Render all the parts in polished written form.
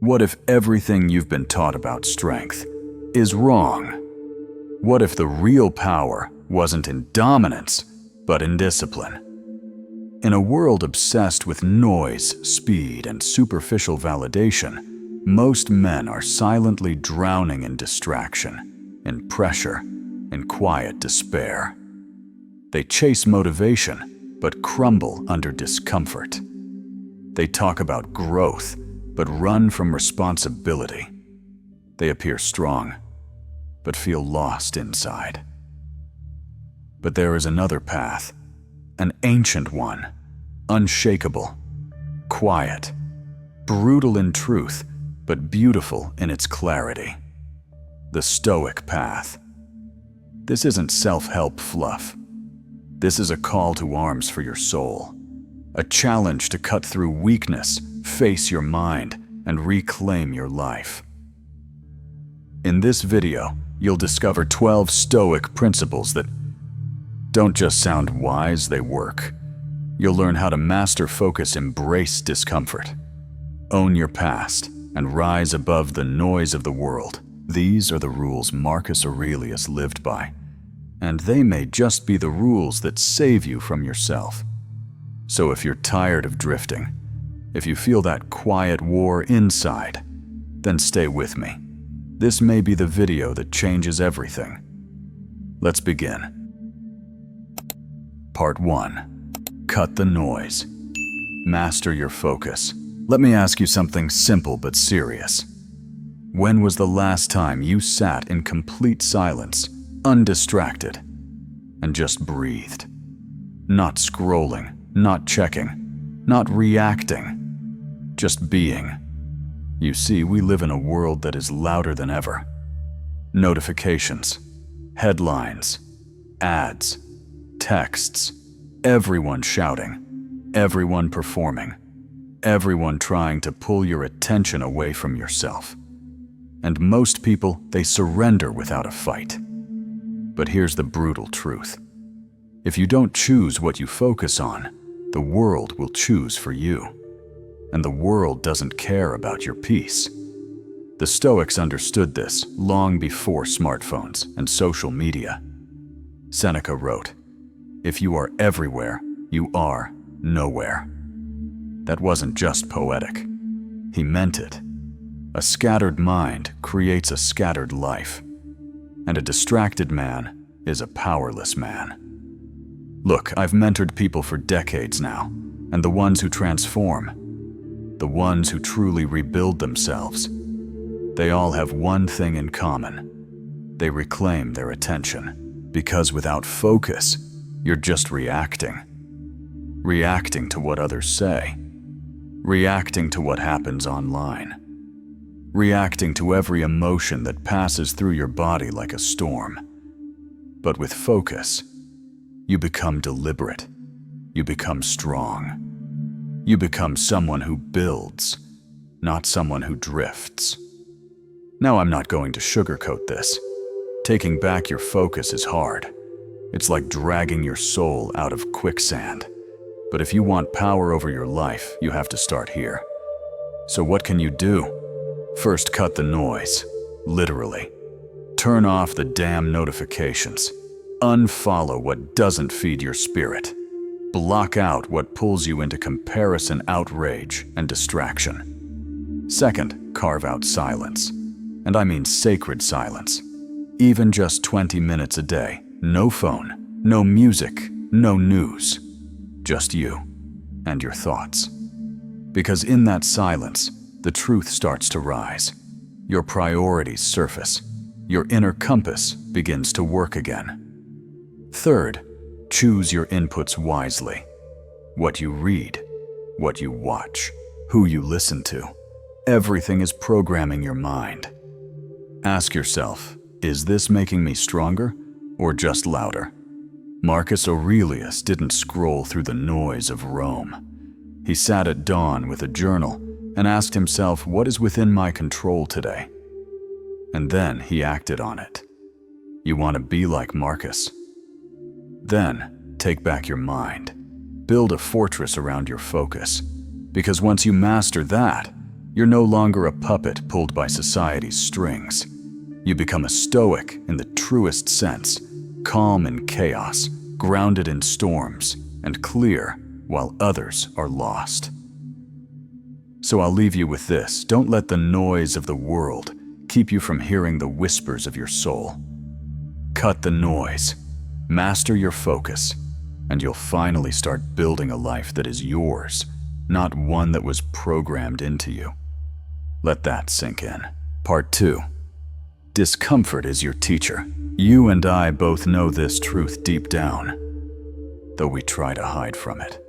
What if everything you've been taught about strength is wrong? What if the real power wasn't in dominance, but in discipline? In a world obsessed with noise, speed, and superficial validation, most men are silently drowning in distraction, in pressure, in quiet despair. They chase motivation, but crumble under discomfort. They talk about growth, but run from responsibility. They appear strong, but feel lost inside. But there is another path, an ancient one, unshakable, quiet, brutal in truth, but beautiful in its clarity. The Stoic path. This isn't self-help fluff. This is a call to arms for your soul, a challenge to cut through weakness, face your mind, and reclaim your life. In this video, you'll discover 12 Stoic principles that don't just sound wise, they work. You'll learn how to master focus, embrace discomfort, own your past, and rise above the noise of the world. These are the rules Marcus Aurelius lived by, and they may just be the rules that save you from yourself. So if you're tired of drifting, if you feel that quiet war inside, then stay with me. This may be the video that changes everything. Let's begin. Part 1. Cut the noise. Master your focus. Let me ask you something simple but serious. When was the last time you sat in complete silence, undistracted, and just breathed? Not scrolling, not checking, not reacting, just being. You see, we live in a world that is louder than ever. Notifications, headlines, ads, texts, everyone shouting, everyone performing, everyone trying to pull your attention away from yourself. And most people, they surrender without a fight. But here's the brutal truth. If you don't choose what you focus on, the world will choose for you. And the world doesn't care about your peace. The Stoics understood this long before smartphones and social media. Seneca wrote, "If you are everywhere, you are nowhere." That wasn't just poetic. He meant it. A scattered mind creates a scattered life, and a distracted man is a powerless man. Look, I've mentored people for decades now, and the ones who transform, the ones who truly rebuild themselves, they all have one thing in common. They reclaim their attention, because without focus, you're just reacting. Reacting to what others say. Reacting to what happens online. Reacting to every emotion that passes through your body like a storm. But with focus, you become deliberate. You become strong. You become someone who builds, not someone who drifts. Now, I'm not going to sugarcoat this. Taking back your focus is hard. It's like dragging your soul out of quicksand. But if you want power over your life, you have to start here. So what can you do? First, cut the noise, literally. Turn off the damn notifications. Unfollow what doesn't feed your spirit. Block out what pulls you into comparison, outrage, and distraction. Second, carve out silence. And I mean sacred silence. Even just 20 minutes a day. No phone, no music, no news. Just you and your thoughts. Because in that silence, the truth starts to rise. Your priorities surface. Your inner compass begins to work again. Third, choose your inputs wisely. What you read, what you watch, who you listen to. Everything is programming your mind. Ask yourself, is this making me stronger or just louder? Marcus Aurelius didn't scroll through the noise of Rome. He sat at dawn with a journal and asked himself, what is within my control today? And then he acted on it. You want to be like Marcus? Then, take back your mind. Build a fortress around your focus. Because once you master that, You're no longer a puppet pulled by society's strings. You become a Stoic in the truest sense, calm in chaos, grounded in storms, and clear while others are lost. So I'll leave you with this: don't let the noise of the world keep you from hearing the whispers of your soul. Cut the noise, master your focus, and you'll finally start building a life that is yours, not one that was programmed into you. Let that sink in. Part 2. Discomfort is your teacher. You and I both know this truth deep down, though we try to hide from it.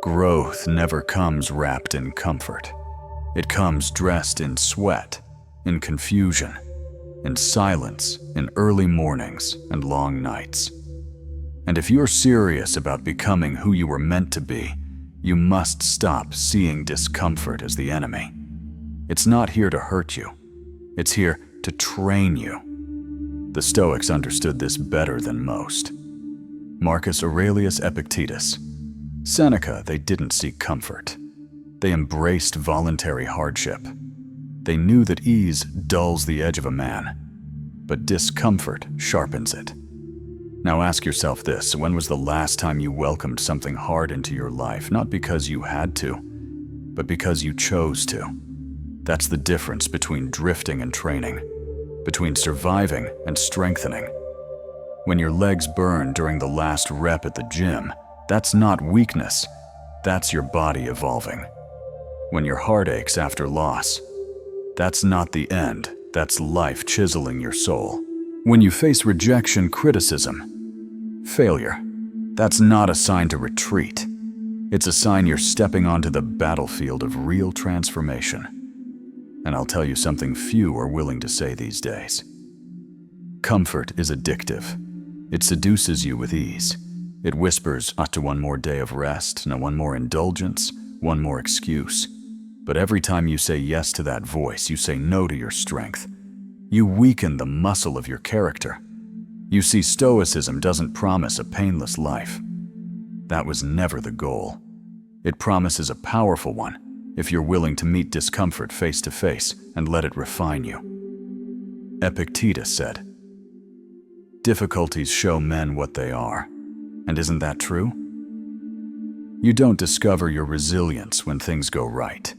Growth never comes wrapped in comfort. It comes dressed in sweat, in confusion, in silence, in early mornings and long nights. And if you're serious about becoming who you were meant to be, you must stop seeing discomfort as the enemy. It's not here to hurt you. It's here to train you. The Stoics understood this better than most. Marcus Aurelius Epictetus. Seneca, they didn't seek comfort. They embraced voluntary hardship. They knew that ease dulls the edge of a man, but discomfort sharpens it. Now ask yourself this: when was the last time you welcomed something hard into your life, not because you had to, but because you chose to? That's the difference between drifting and training, between surviving and strengthening. When your legs burn during the last rep at the gym, that's not weakness, that's your body evolving. When your heart aches after loss, that's not the end, that's life chiseling your soul. When you face rejection, criticism, failure, that's not a sign to retreat. It's a sign you're stepping onto the battlefield of real transformation. And I'll tell you something few are willing to say these days. Comfort is addictive. It seduces you with ease. It whispers, to one more day of rest, no one more indulgence, one more excuse. But every time you say yes to that voice, you say no to your strength. You weaken the muscle of your character. You see, Stoicism doesn't promise a painless life. That was never the goal. It promises a powerful one if you're willing to meet discomfort face to face and let it refine you. Epictetus said, "Difficulties show men what they are." And isn't that true? You don't discover your resilience when things go right.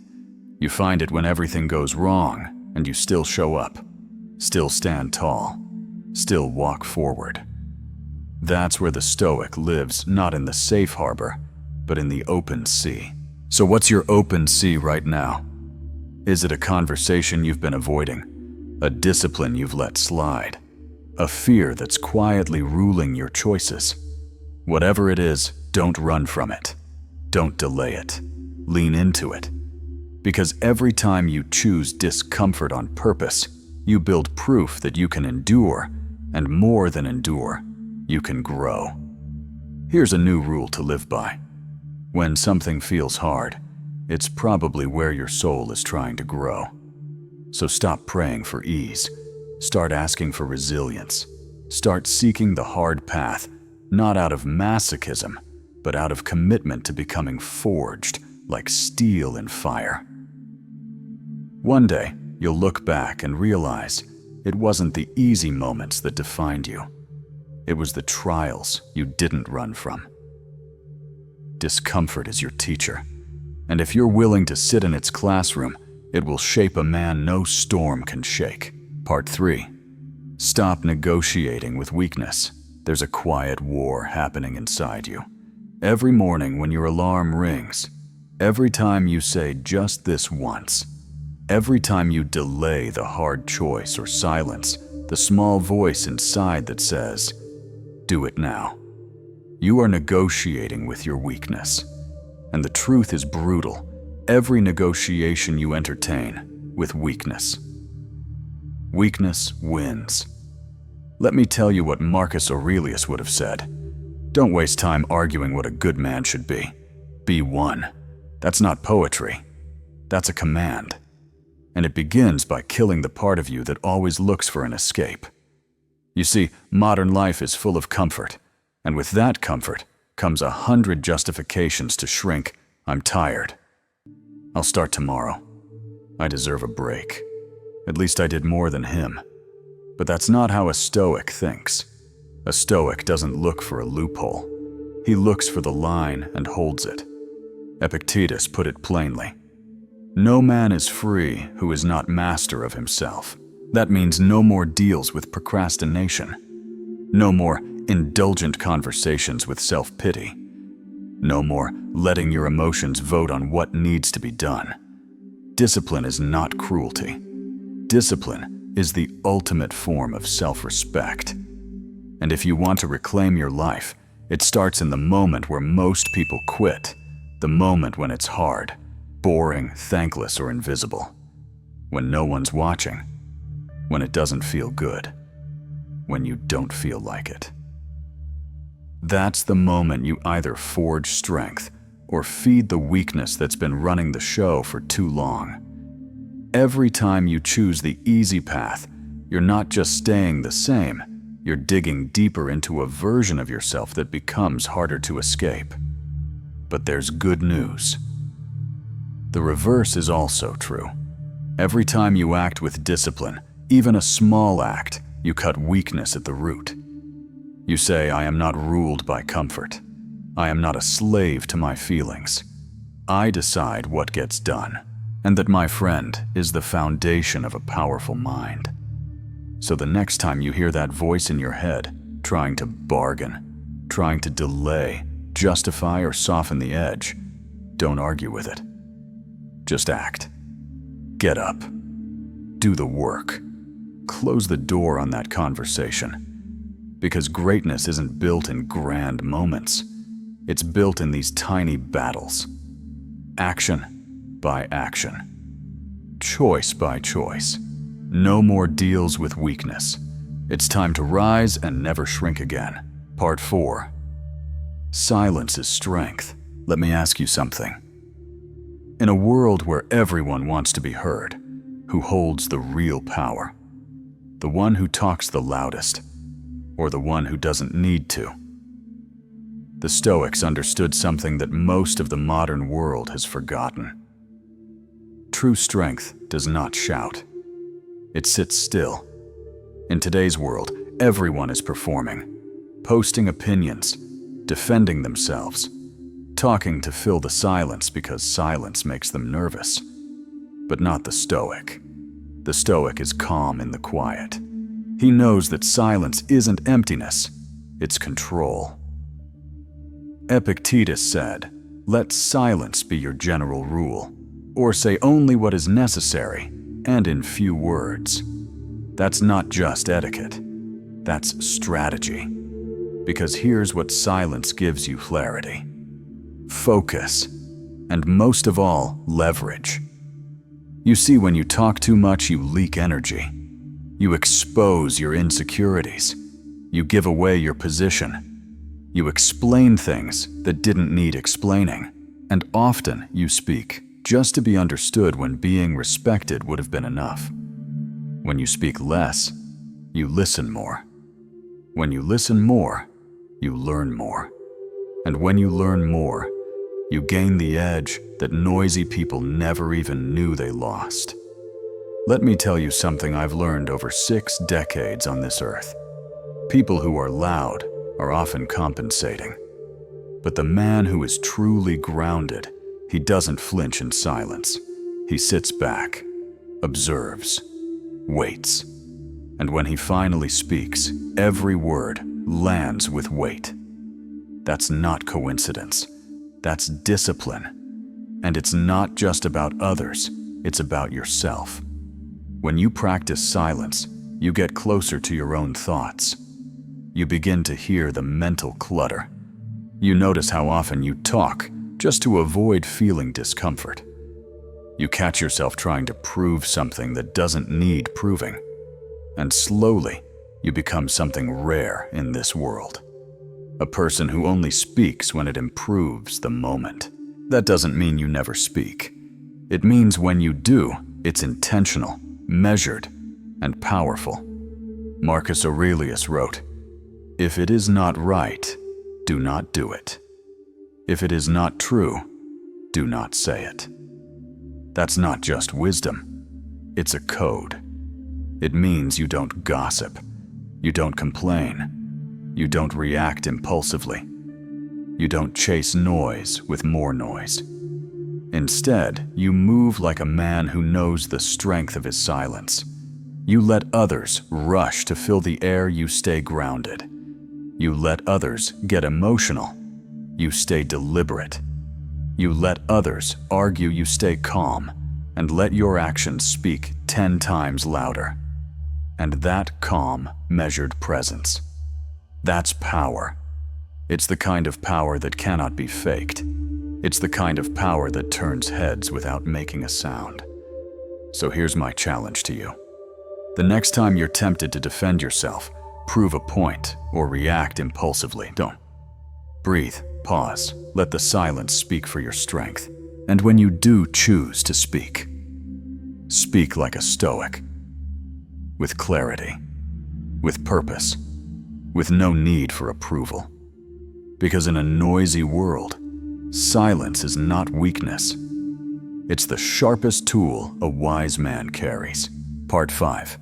You find it when everything goes wrong and you still show up, still stand tall, still walk forward. That's where the Stoic lives, not in the safe harbor, but in the open sea. So what's your open sea right now? Is it a conversation you've been avoiding? A discipline you've let slide? A fear that's quietly ruling your choices? Whatever it is, don't run from it. Don't delay it. Lean into it. Because every time you choose discomfort on purpose, you build proof that you can endure, and more than endure, you can grow. Here's a new rule to live by. When something feels hard, it's probably where your soul is trying to grow. So stop praying for ease. Start asking for resilience. Start seeking the hard path, not out of masochism, but out of commitment to becoming forged like steel in fire. One day, you'll look back and realize it wasn't the easy moments that defined you. It was the trials you didn't run from. Discomfort is your teacher, and if you're willing to sit in its classroom, it will shape a man no storm can shake. Part 3. Stop negotiating with weakness. There's a quiet war happening inside you. Every morning when your alarm rings, every time you say just this once, every time you delay the hard choice or silence the small voice inside that says, "Do it now," you are negotiating with your weakness. And the truth is brutal. Every negotiation you entertain with weakness. Weakness wins. Let me tell you what Marcus Aurelius would have said. Don't waste time arguing what a good man should be. Be one. That's not poetry. That's a command. And it begins by killing the part of you that always looks for an escape. You see, modern life is full of comfort, and with that comfort comes 100 justifications to shrink. I'm tired. I'll start tomorrow. I deserve a break. At least I did more than him. But that's not how a Stoic thinks. A Stoic doesn't look for a loophole. He looks for the line and holds it. Epictetus put it plainly. No man is free who is not master of himself. That means no more deals with procrastination. No more indulgent conversations with self-pity. No more letting your emotions vote on what needs to be done. Discipline is not cruelty. Discipline is the ultimate form of self-respect. And if you want to reclaim your life, it starts in the moment where most people quit, the moment when it's hard, boring, thankless, or invisible, when no one's watching, when it doesn't feel good, when you don't feel like it. That's the moment you either forge strength or feed the weakness that's been running the show for too long. Every time you choose the easy path, you're not just staying the same, you're digging deeper into a version of yourself that becomes harder to escape. But there's good news. The reverse is also true. Every time you act with discipline, even a small act, you cut weakness at the root. You say, I am not ruled by comfort. I am not a slave to my feelings. I decide what gets done, and that, my friend, is the foundation of a powerful mind. So the next time you hear that voice in your head, trying to bargain, trying to delay, justify, or soften the edge, don't argue with it. Just act. Get up. Do the work. Close the door on that conversation. Because greatness isn't built in grand moments. It's built in these tiny battles. Action by action. Choice by choice. No more deals with weakness. It's time to rise and never shrink again. Part 4. Silence is strength. Let me ask you something. In a world where everyone wants to be heard, who holds the real power? The one who talks the loudest, or the one who doesn't need to? The Stoics understood something that most of the modern world has forgotten. True strength does not shout. It sits still. In today's world, everyone is performing, posting opinions, defending themselves, talking to fill the silence because silence makes them nervous. But not the Stoic. The Stoic is calm in the quiet. He knows that silence isn't emptiness, it's control. Epictetus said, "Let silence be your general rule, or say only what is necessary, and in few words." That's not just etiquette, that's strategy. Because here's what silence gives you: clarity, focus, and most of all, leverage. You see, when you talk too much, you leak energy. You expose your insecurities. You give away your position. You explain things that didn't need explaining. And often you speak just to be understood when being respected would have been enough. When you speak less, you listen more. When you listen more, you learn more. And when you learn more, you gain the edge that noisy people never even knew they lost. Let me tell you something I've learned over 6 decades on this earth. People who are loud are often compensating. But the man who is truly grounded, he doesn't flinch in silence. He sits back, observes, waits. And when he finally speaks, every word lands with weight. That's not coincidence. That's discipline. And it's not just about others, it's about yourself. When you practice silence, you get closer to your own thoughts. You begin to hear the mental clutter. You notice how often you talk just to avoid feeling discomfort. You catch yourself trying to prove something that doesn't need proving. And slowly, you become something rare in this world. A person who only speaks when it improves the moment. That doesn't mean you never speak. It means when you do, it's intentional, measured, and powerful. Marcus Aurelius wrote, "If it is not right, do not do it. If it is not true, do not say it." That's not just wisdom. It's a code. It means you don't gossip. You don't complain. You don't react impulsively. You don't chase noise with more noise. Instead, you move like a man who knows the strength of his silence. You let others rush to fill the air, you stay grounded. You let others get emotional, you stay deliberate. You let others argue, you stay calm, and let your actions speak 10 times louder. And that calm, measured presence. That's power. It's the kind of power that cannot be faked. It's the kind of power that turns heads without making a sound. So here's my challenge to you. The next time you're tempted to defend yourself, prove a point, or react impulsively, don't. Breathe, pause, let the silence speak for your strength. And when you do choose to speak, speak like a Stoic. With clarity, with purpose, with no need for approval. Because in a noisy world, silence is not weakness. It's the sharpest tool a wise man carries. Part 5.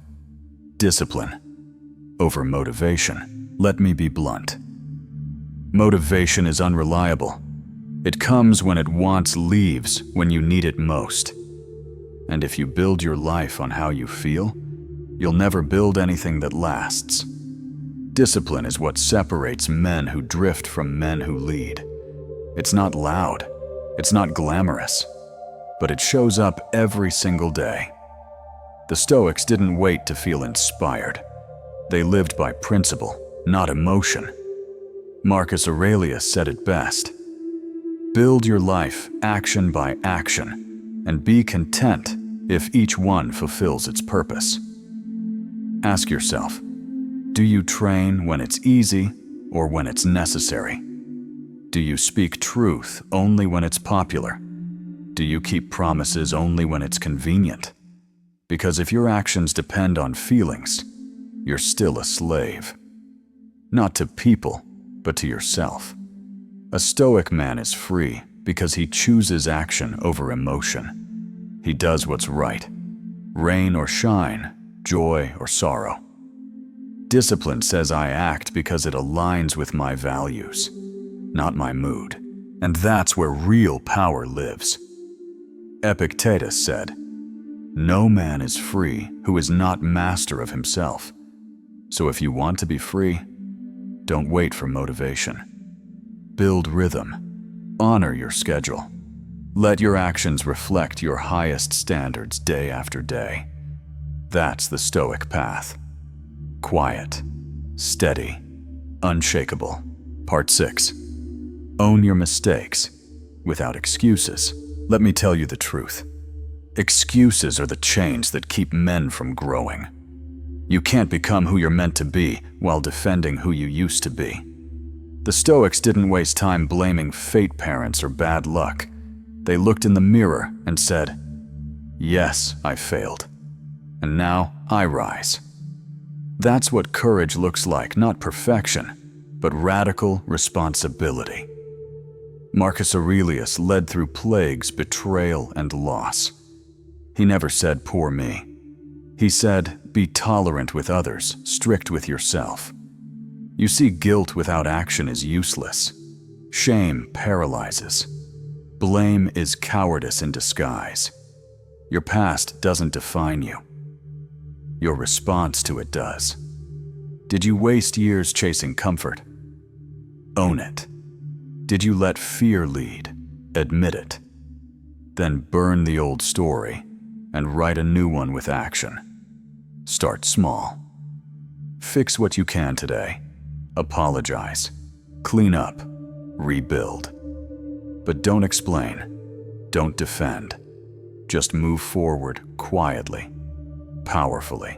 Discipline over motivation. Let me be blunt. Motivation is unreliable. It comes when it wants, leaves when you need it most. And if you build your life on how you feel, you'll never build anything that lasts. Discipline is what separates men who drift from men who lead. It's not loud, it's not glamorous, but it shows up every single day. The Stoics didn't wait to feel inspired. They lived by principle, not emotion. Marcus Aurelius said it best. Build your life action by action, and be content if each one fulfills its purpose. Ask yourself, do you train when it's easy or when it's necessary? Do you speak truth only when it's popular? Do you keep promises only when it's convenient? Because if your actions depend on feelings, you're still a slave. Not to people, but to yourself. A Stoic man is free because he chooses action over emotion. He does what's right, rain or shine, joy or sorrow. Discipline says I act because it aligns with my values, not my mood. And that's where real power lives. Epictetus said, "No man is free who is not master of himself." So if you want to be free, don't wait for motivation. Build rhythm. Honor your schedule. Let your actions reflect your highest standards day after day. That's the Stoic path. Quiet, steady, unshakable. Part 6. Own your mistakes without excuses. Let me tell you the truth. Excuses are the chains that keep men from growing. You can't become who you're meant to be while defending who you used to be. The Stoics didn't waste time blaming fate, parents, or bad luck. They looked in the mirror and said, "Yes, I failed. And now I rise." That's what courage looks like, not perfection, but radical responsibility. Marcus Aurelius led through plagues, betrayal, and loss. He never said, "Poor me." He said, "Be tolerant with others, strict with yourself." You see, guilt without action is useless. Shame paralyzes. Blame is cowardice in disguise. Your past doesn't define you. Your response to it does. Did you waste years chasing comfort? Own it. Did you let fear lead? Admit it. Then burn the old story and write a new one with action. Start small. Fix what you can today. Apologize. Clean up. Rebuild. But don't explain. Don't defend. Just move forward quietly, powerfully.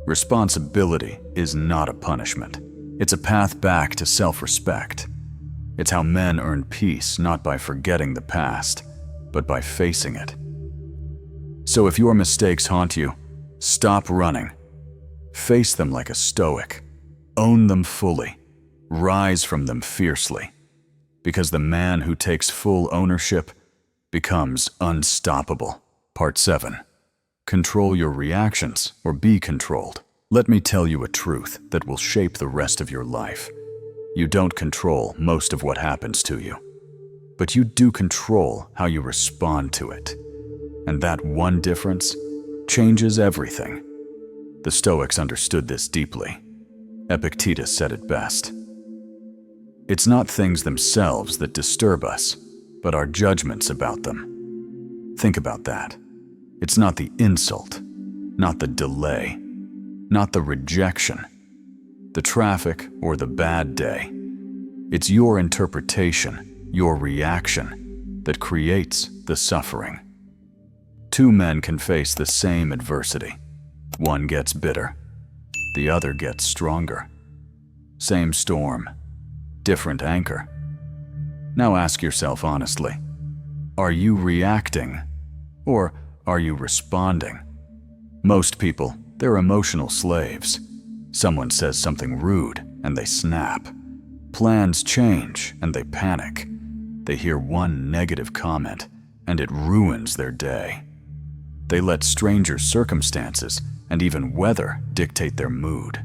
Responsibility is not a punishment. It's a path back to self-respect. It's how men earn peace, not by forgetting the past, but by facing it. So if your mistakes haunt you, stop running. Face them like a Stoic. Own them fully. Rise from them fiercely. Because the man who takes full ownership becomes unstoppable. Part 7. Control your reactions or be controlled. Let me tell you a truth that will shape the rest of your life. You don't control most of what happens to you, but you do control how you respond to it. And that one difference changes everything. The Stoics understood this deeply. Epictetus said it best. It's not things themselves that disturb us, but our judgments about them. Think about that. It's not the insult, not the delay, not the rejection, the traffic, or the bad day. It's your interpretation, your reaction, that creates the suffering. Two men can face the same adversity. One gets bitter, the other gets stronger. Same storm, different anchor. Now ask yourself honestly, are you reacting or are you responding? Most people, they're emotional slaves. Someone says something rude and they snap. Plans change and they panic. They hear one negative comment and it ruins their day. They let strangers' circumstances and even weather dictate their mood.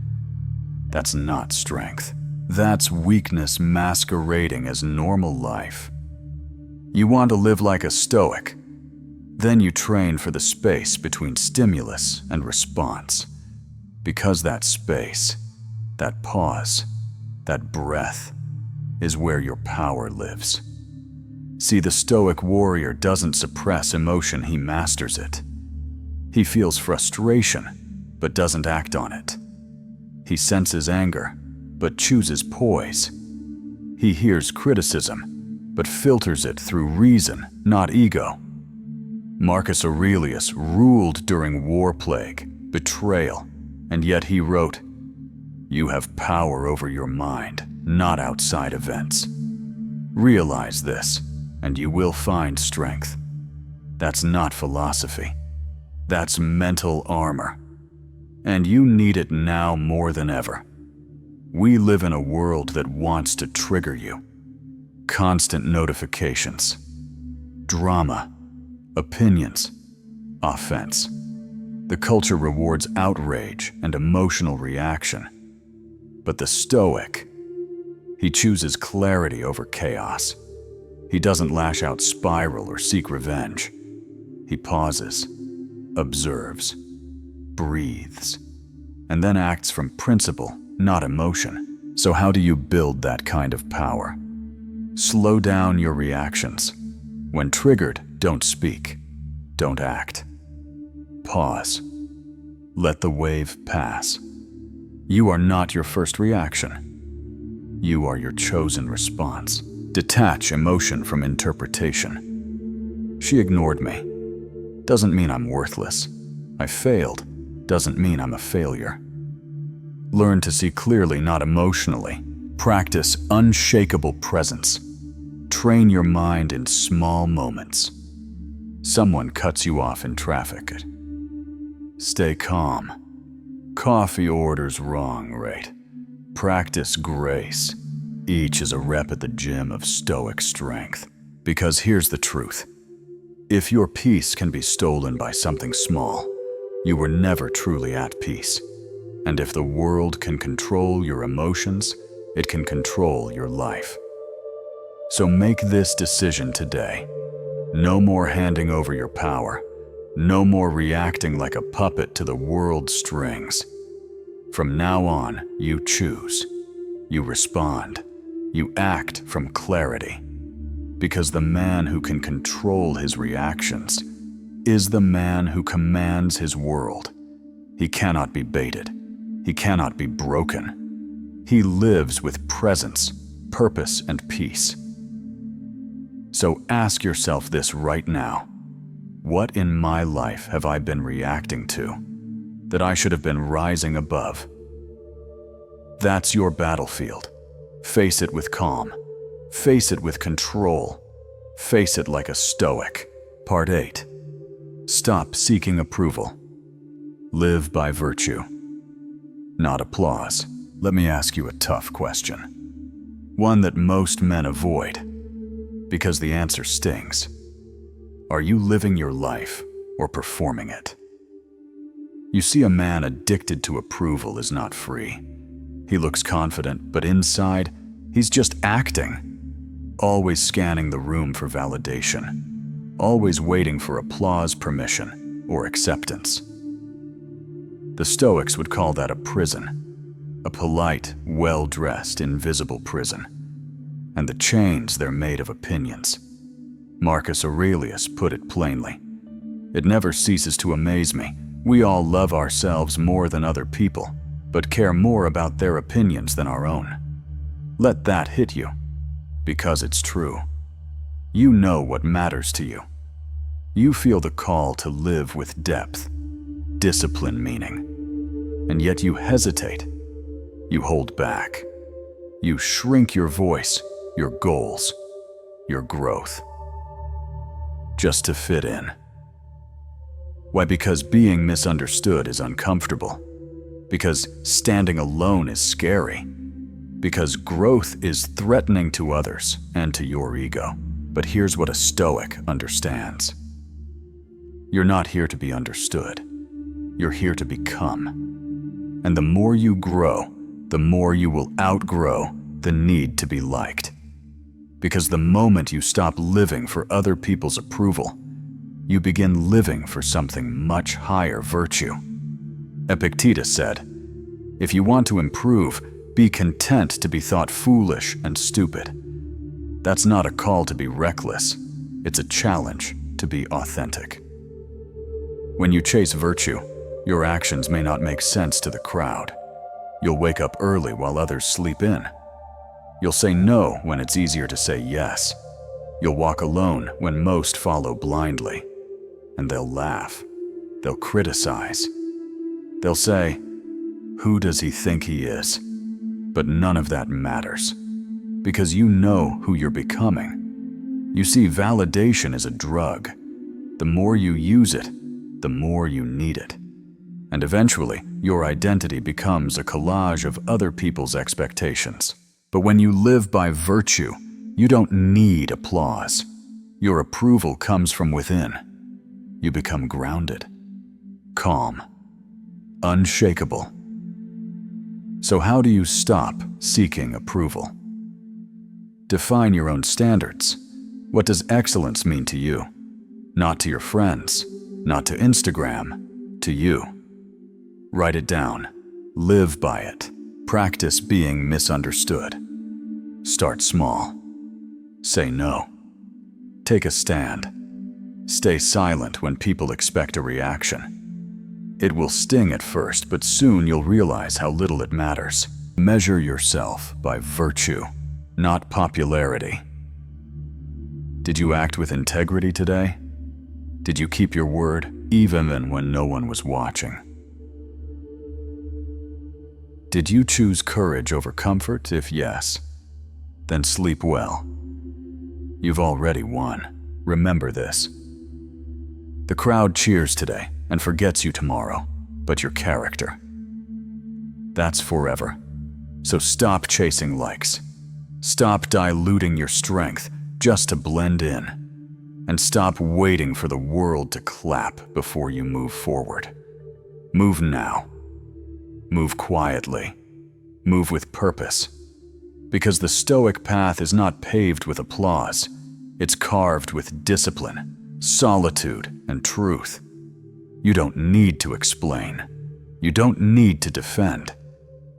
That's not strength. That's weakness masquerading as normal life. You want to live like a Stoic? Then you train for the space between stimulus and response. Because that space, that pause, that breath, is where your power lives. See, the Stoic warrior doesn't suppress emotion, he masters it. He feels frustration, but doesn't act on it. He senses anger, but chooses poise. He hears criticism, but filters it through reason, not ego. Marcus Aurelius ruled during war plague, betrayal, and yet he wrote, "You have power over your mind, not outside events." Realize this, and you will find strength. That's not philosophy. That's mental armor. And you need it now more than ever. We live in a world that wants to trigger you. Constant notifications, drama, opinions, offense. The culture rewards outrage and emotional reaction. But the Stoic, he chooses clarity over chaos. He doesn't lash out, spiral, or seek revenge. He pauses, observes, breathes, and then acts from principle, not emotion. So how do you build that kind of power? Slow down your reactions. When triggered, don't speak, don't act. Pause. Let the wave pass. You are not your first reaction. You are your chosen response. Detach emotion from interpretation. She ignored me. Doesn't mean I'm worthless. I failed. Doesn't mean I'm a failure. Learn to see clearly, not emotionally. Practice unshakable presence. Train your mind in small moments. Someone cuts you off in traffic. Stay calm. Coffee order's wrong, right? Practice grace. Each is a rep at the gym of Stoic strength. Because here's the truth. If your peace can be stolen by something small, you were never truly at peace. And if the world can control your emotions, it can control your life. So make this decision today. No more handing over your power. No more reacting like a puppet to the world's strings. From now on, you choose. You respond. You act from clarity. Because the man who can control his reactions is the man who commands his world. He cannot be baited. He cannot be broken. He lives with presence, purpose, and peace. So ask yourself this right now. What in my life have I been reacting to that I should have been rising above? That's your battlefield. Face it with calm. Face it with control. Face it like a Stoic. Part 8. Stop seeking approval. Live by virtue, not applause. Let me ask you a tough question. One that most men avoid, because the answer stings. Are you living your life or performing it. You see, a man addicted to approval is not free. He looks confident, but inside, he's just acting, always scanning the room for validation, always waiting for applause, permission, or acceptance. The Stoics would call that a prison, a polite, well-dressed, invisible prison. And the chains, they're made of opinions. Marcus Aurelius put it plainly. It never ceases to amaze me. We all love ourselves more than other people, but care more about their opinions than our own. Let that hit you, because it's true. You know what matters to you. You feel the call to live with depth, discipline, meaning. And yet you hesitate. You hold back. You shrink your voice, your goals, your growth, just to fit in. Why? Because being misunderstood is uncomfortable. Because standing alone is scary. Because growth is threatening to others and to your ego. But here's what a Stoic understands. You're not here to be understood. You're here to become. And the more you grow, the more you will outgrow the need to be liked. Because the moment you stop living for other people's approval, you begin living for something much higher virtue. Epictetus said, "If you want to improve, be content to be thought foolish and stupid." That's not a call to be reckless. It's a challenge to be authentic. When you chase virtue, your actions may not make sense to the crowd. You'll wake up early while others sleep in. You'll say no when it's easier to say yes. You'll walk alone when most follow blindly. And they'll laugh. They'll criticize. They'll say, "Who does he think he is?" But none of that matters, because you know who you're becoming. You see, validation is a drug. The more you use it, the more you need it. And eventually, your identity becomes a collage of other people's expectations. But when you live by virtue, you don't need applause. Your approval comes from within. You become grounded, calm, unshakable. So how do you stop seeking approval? Define your own standards. What does excellence mean to you? Not to your friends, not to Instagram, to you. Write it down. Live by it. Practice being misunderstood. Start small. Say no. Take a stand. Stay silent when people expect a reaction. It will sting at first, but soon you'll realize how little it matters. Measure yourself by virtue, not popularity. Did you act with integrity today? Did you keep your word even when no one was watching? Did you choose courage over comfort? If yes, then sleep well. You've already won. Remember this. The crowd cheers today and forgets you tomorrow, but your character, that's forever. So stop chasing likes. Stop diluting your strength just to blend in. And stop waiting for the world to clap before you move forward. Move now. Move quietly. Move with purpose. Because the Stoic path is not paved with applause. It's carved with discipline, solitude, and truth. You don't need to explain. You don't need to defend.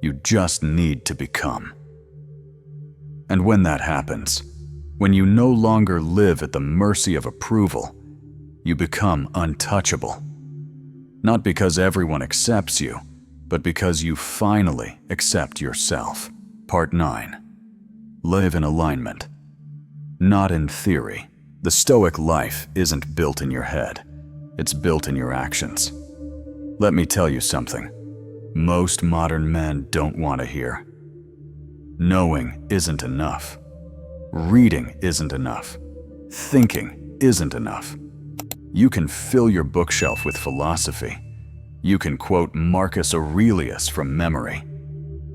You just need to become. And when that happens, when you no longer live at the mercy of approval, you become untouchable. Not because everyone accepts you, but because you finally accept yourself. Part 9. Live in alignment. Not in theory. The Stoic life isn't built in your head. It's built in your actions. Let me tell you something. Most modern men don't want to hear. Knowing isn't enough. Reading isn't enough. Thinking isn't enough. You can fill your bookshelf with philosophy. You can quote Marcus Aurelius from memory.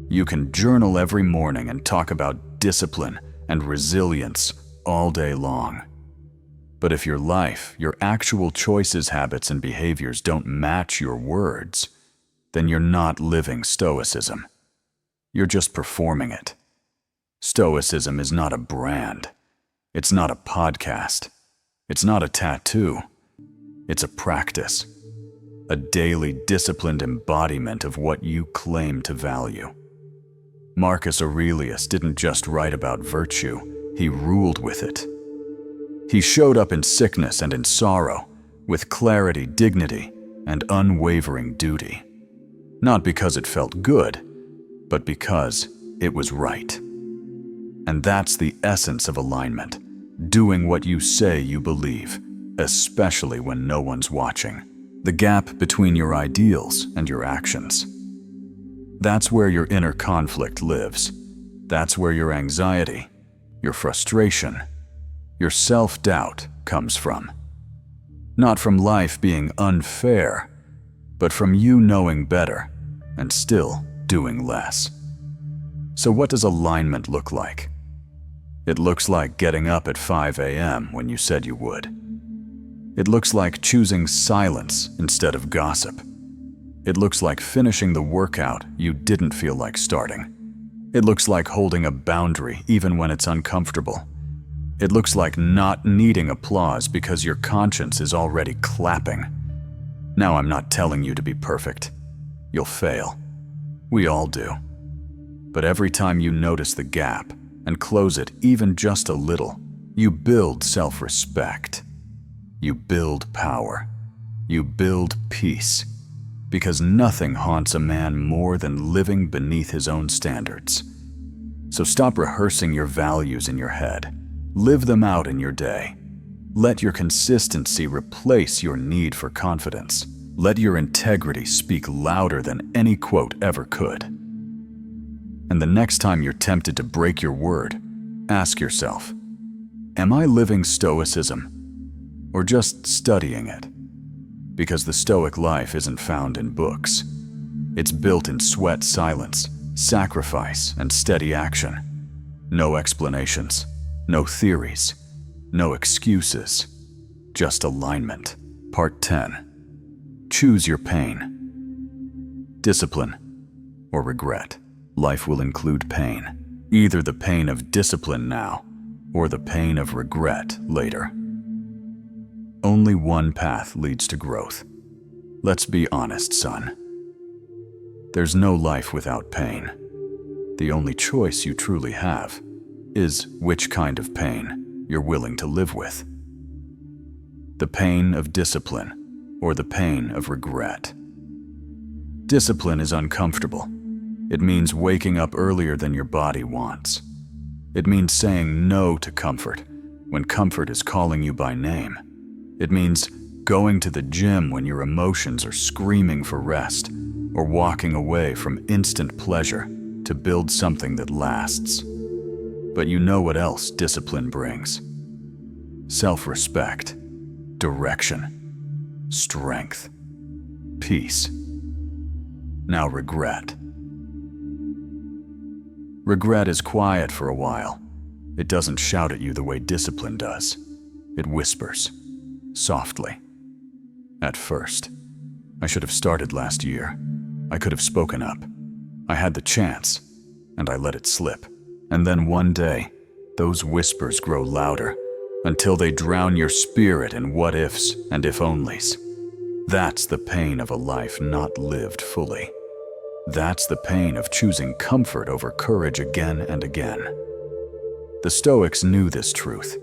You can journal every morning and talk about discipline and resilience all day long. But if your life, your actual choices, habits, and behaviors don't match your words, then you're not living Stoicism. You're just performing it. Stoicism is not a brand. It's not a podcast. It's not a tattoo. It's a practice. A daily, disciplined embodiment of what you claim to value. Marcus Aurelius didn't just write about virtue, he ruled with it. He showed up in sickness and in sorrow, with clarity, dignity, and unwavering duty. Not because it felt good, but because it was right. And that's the essence of alignment, doing what you say you believe, especially when no one's watching. The gap between your ideals and your actions. That's where your inner conflict lives. That's where your anxiety, your frustration, your self-doubt comes from. Not from life being unfair, but from you knowing better and still doing less. So what does alignment look like? It looks like getting up at 5 a.m. when you said you would. It looks like choosing silence instead of gossip. It looks like finishing the workout you didn't feel like starting. It looks like holding a boundary even when it's uncomfortable. It looks like not needing applause because your conscience is already clapping. Now, I'm not telling you to be perfect. You'll fail. We all do. But every time you notice the gap and close it even just a little, you build self-respect. You build power. You build peace. Because nothing haunts a man more than living beneath his own standards. So stop rehearsing your values in your head. Live them out in your day. Let your consistency replace your need for confidence. Let your integrity speak louder than any quote ever could. And the next time you're tempted to break your word, ask yourself, am I living Stoicism or just studying it? Because the Stoic life isn't found in books. It's built in sweat, silence, sacrifice, and steady action. No explanations, no theories, no excuses, just alignment. Part 10. Choose your pain. Discipline or regret. Life will include pain. Either the pain of discipline now or the pain of regret later. Only one path leads to growth. Let's be honest, son. There's no life without pain. The only choice you truly have is which kind of pain you're willing to live with. The pain of discipline or the pain of regret. Discipline is uncomfortable. It means waking up earlier than your body wants. It means saying no to comfort when comfort is calling you by name. It means going to the gym when your emotions are screaming for rest, or walking away from instant pleasure to build something that lasts. But you know what else discipline brings? Self-respect, direction, strength, peace. Now regret. Regret is quiet for a while. It doesn't shout at you the way discipline does. It whispers. Softly. At first, I should have started last year. I could have spoken up. I had the chance, and I let it slip. And then one day, those whispers grow louder until they drown your spirit in what-ifs and if-onlys. That's the pain of a life not lived fully. That's the pain of choosing comfort over courage again and again. The Stoics knew this truth.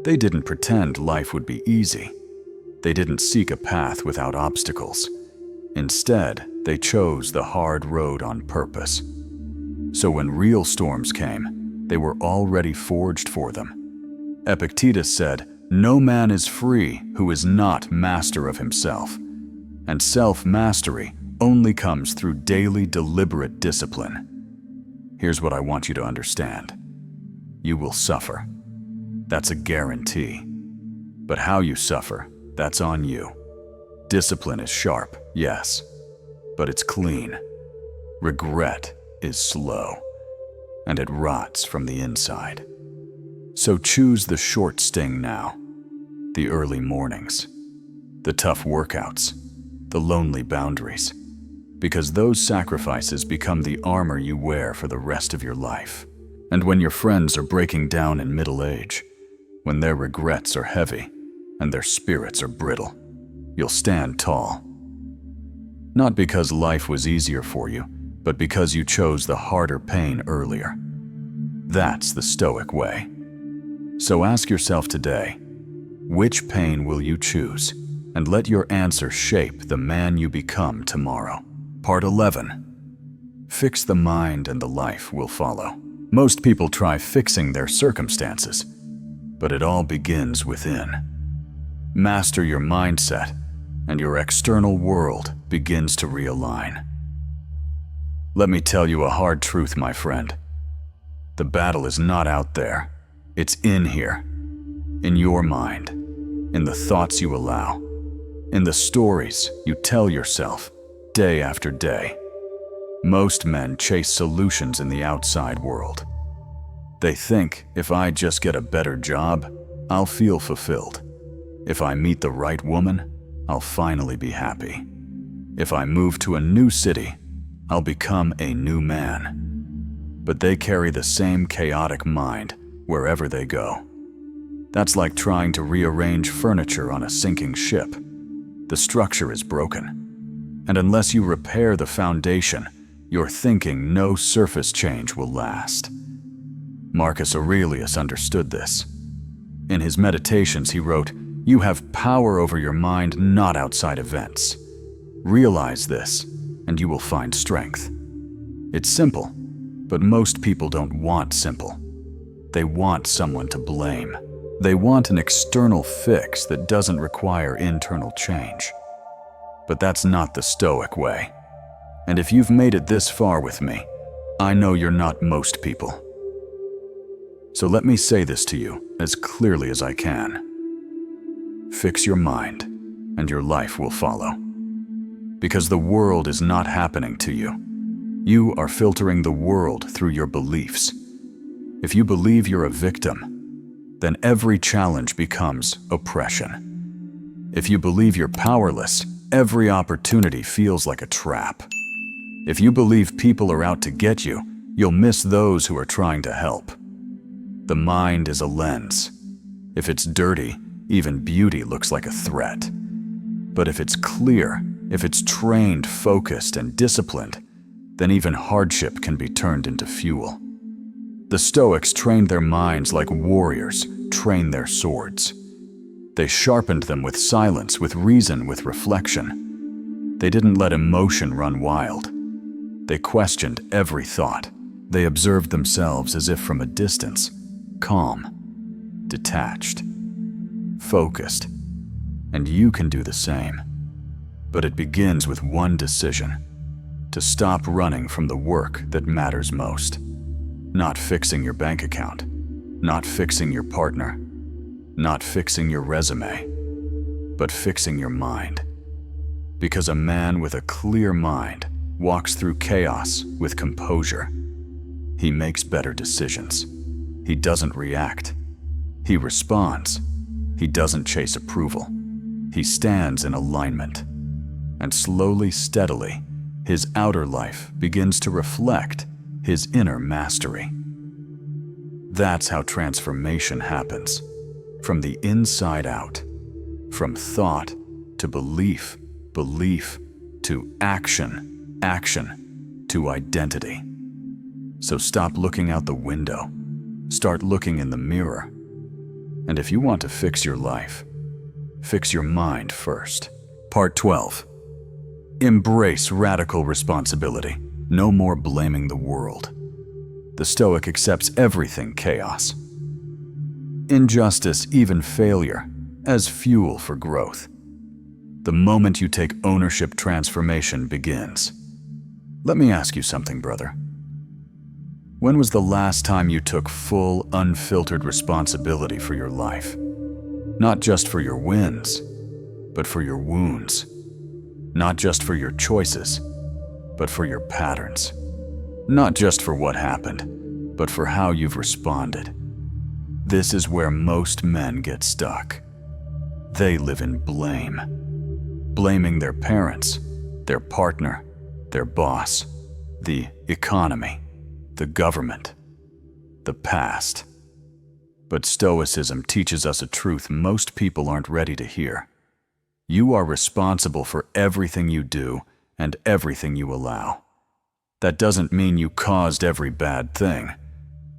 They didn't pretend life would be easy. They didn't seek a path without obstacles. Instead, they chose the hard road on purpose. So when real storms came, they were already forged for them. Epictetus said, "No man is free who is not master of himself." And self-mastery only comes through daily, deliberate discipline. Here's what I want you to understand. You will suffer. That's a guarantee. But how you suffer, that's on you. Discipline is sharp, yes, but it's clean. Regret is slow, and it rots from the inside. So choose the short sting now. The early mornings, the tough workouts, the lonely boundaries, because those sacrifices become the armor you wear for the rest of your life. And when your friends are breaking down in middle age, when their regrets are heavy and their spirits are brittle, you'll stand tall. Not because life was easier for you, but because you chose the harder pain earlier. That's the Stoic way. So ask yourself today, which pain will you choose? And let your answer shape the man you become tomorrow. Part 11. Fix the mind and the life will follow. Most people try fixing their circumstances, but it all begins within. Master your mindset, and your external world begins to realign. Let me tell you a hard truth, my friend. The battle is not out there. It's in here. In your mind. In the thoughts you allow. In the stories you tell yourself day after day. Most men chase solutions in the outside world. They think, if I just get a better job, I'll feel fulfilled. If I meet the right woman, I'll finally be happy. If I move to a new city, I'll become a new man. But they carry the same chaotic mind wherever they go. That's like trying to rearrange furniture on a sinking ship. The structure is broken. And unless you repair the foundation, you're thinking no surface change will last. Marcus Aurelius understood this. In his Meditations, he wrote, "You have power over your mind, not outside events. Realize this, and you will find strength." It's simple, but most people don't want simple. They want someone to blame. They want an external fix that doesn't require internal change. But that's not the Stoic way. And if you've made it this far with me, I know you're not most people. So let me say this to you as clearly as I can. Fix your mind, and your life will follow. Because the world is not happening to you. You are filtering the world through your beliefs. If you believe you're a victim, then every challenge becomes oppression. If you believe you're powerless, every opportunity feels like a trap. If you believe people are out to get you, you'll miss those who are trying to help. The mind is a lens. If it's dirty, even beauty looks like a threat. But if it's clear, if it's trained, focused, and disciplined, then even hardship can be turned into fuel. The Stoics trained their minds like warriors train their swords. They sharpened them with silence, with reason, with reflection. They didn't let emotion run wild. They questioned every thought. They observed themselves as if from a distance, calm, detached, focused. And you can do the same. But it begins with one decision: to stop running from the work that matters most. Not fixing your bank account, not fixing your partner, not fixing your resume, but fixing your mind. Because a man with a clear mind walks through chaos with composure. He makes better decisions. He doesn't react. He responds. He doesn't chase approval. He stands in alignment. And slowly, steadily, his outer life begins to reflect his inner mastery. That's how transformation happens, from the inside out, from thought to belief, belief to action, action to identity. So stop looking out the window, start looking in the mirror. And if you want to fix your life, fix your mind first. Part 12. Embrace radical responsibility. No more blaming the world. The Stoic accepts everything chaos, injustice, even failure, as fuel for growth. The moment you take ownership, transformation begins. Let me ask you something, brother. When was the last time you took full, unfiltered responsibility for your life? Not just for your wins, but for your wounds. Not just for your choices, but for your patterns. Not just for what happened, but for how you've responded. This is where most men get stuck. They live in blame. Blaming their parents, their partner, their boss, the economy, the government, the past. But Stoicism teaches us a truth most people aren't ready to hear. You are responsible for everything you do and everything you allow. That doesn't mean you caused every bad thing,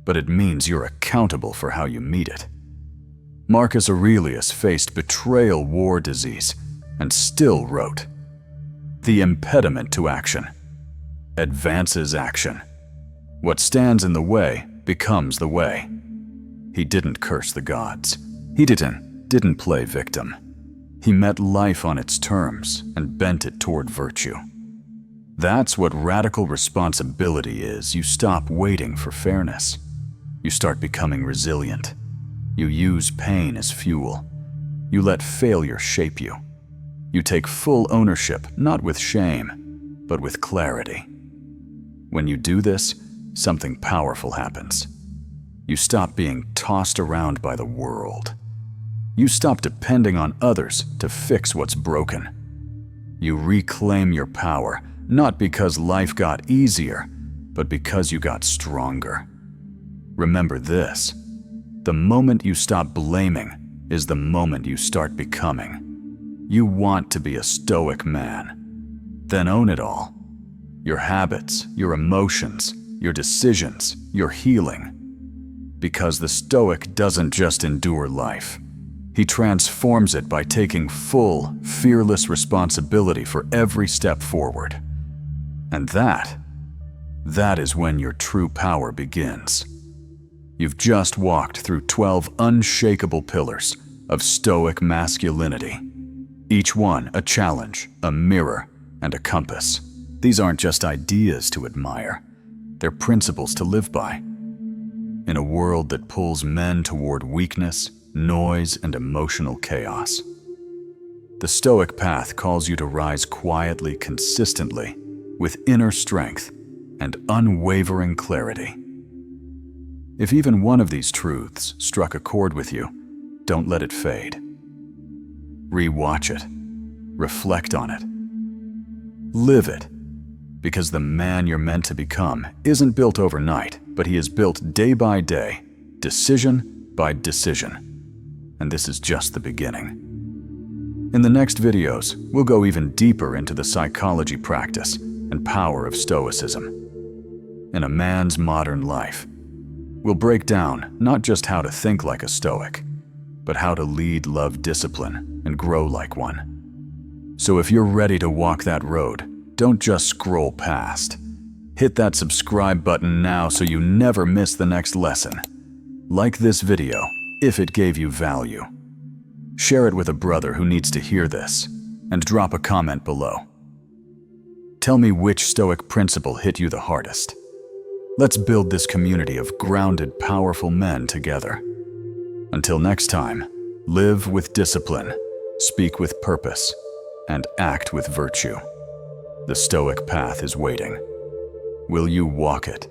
but it means you're accountable for how you meet it. Marcus Aurelius faced betrayal war disease and still wrote, "The impediment to action advances action. What stands in the way becomes the way." He didn't curse the gods. He didn't play victim. He met life on its terms and bent it toward virtue. That's what radical responsibility is. You stop waiting for fairness. You start becoming resilient. You use pain as fuel. You let failure shape you. You take full ownership, not with shame, but with clarity. When you do this, something powerful happens. You stop being tossed around by the world. You stop depending on others to fix what's broken. You reclaim your power, not because life got easier, but because you got stronger. Remember this: the moment you stop blaming is the moment you start becoming. You want to be a Stoic man. Then own it all. Your habits, your emotions, your decisions, your healing. Because the Stoic doesn't just endure life. He transforms it by taking full, fearless responsibility for every step forward. And that is when your true power begins. You've just walked through 12 unshakable pillars of Stoic masculinity. Each one a challenge, a mirror, and a compass. These aren't just ideas to admire. They're principles to live by. In a world that pulls men toward weakness, noise, and emotional chaos, the Stoic path calls you to rise quietly, consistently, with inner strength and unwavering clarity. If even one of these truths struck a chord with you, don't let it fade. Rewatch it. Reflect on it. Live it. Because the man you're meant to become isn't built overnight, but he is built day by day, decision by decision. And this is just the beginning. In the next videos, we'll go even deeper into the psychology practice and power of Stoicism. In a man's modern life, we'll break down not just how to think like a Stoic, but how to lead, love, discipline, and grow like one. So if you're ready to walk that road, don't just scroll past. Hit that subscribe button now so you never miss the next lesson. Like this video if it gave you value. Share it with a brother who needs to hear this, and drop a comment below. Tell me which Stoic principle hit you the hardest. Let's build this community of grounded, powerful men together. Until next time, live with discipline, speak with purpose, and act with virtue. The Stoic path is waiting. Will you walk it?